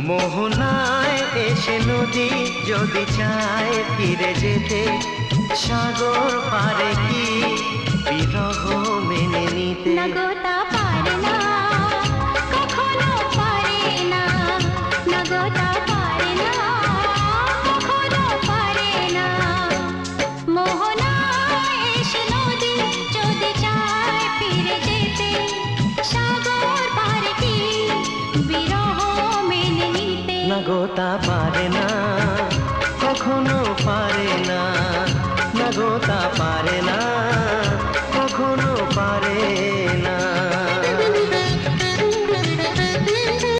মোহনায় এসে নদী যদি চায় ফিরে যেতে, সাগর পারে কি বিরহ মেনে নিতে? না গো তা পারে না, কখনো পারে না। না গো তা পারে না, কখনো পারে না। মোহনায় এসে নদী যদি চায় ফিরে যেতে, সাগর পারে কি বিরহ মেনে নিতে? না গো তা পারে না, কখনো পারে না। না গো তা পারে না, কখনো পারে না।